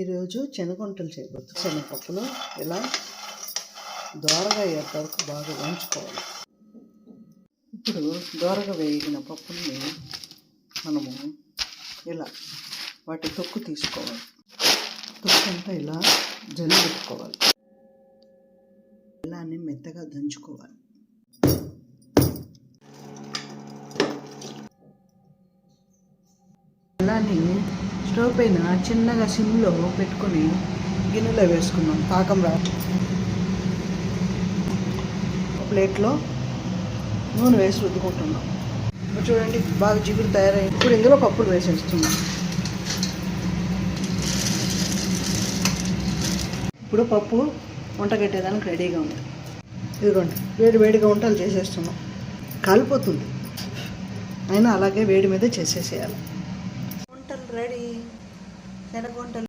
ఈరోజు శనగొంటలు చేయబోతుంది. శనగపప్పులు ఇలా దోరగా అయ్యేంత వరకు బాగా వేయించుకోవాలి. ఇప్పుడు దోరగా వేగిన పప్పుల్ని మనము ఇలా వాటి తొక్కు తీసుకోవాలి. తొక్కు అంతా ఇలా జల్లి పెట్టుకోవాలి. ఇలానే మెత్తగా దంచుకోవాలి. అలానే స్టవ్ పైన చిన్నగా సిమ్లో పెట్టుకొని గిన్నెలో వేసుకున్నాం. పాకం రా ప్లేట్లో నూనె వేసి రుద్దుకుంటున్నాం. చూడండి బాగా జిగురు తయారైంది. ఇప్పుడు ఇందులో పప్పులు వేసేస్తున్నాం. ఇప్పుడు పప్పు వంట కట్టేదానికి రెడీగా ఉంది. ఇదిగోండి వేడి వేడిగా వంటలు చేసేస్తున్నాం. కాలిపోతుంది అయినా అలాగే వేడి మీద చేసేసేయాలి. వంటలు రెడీ. శనగ వంటలు.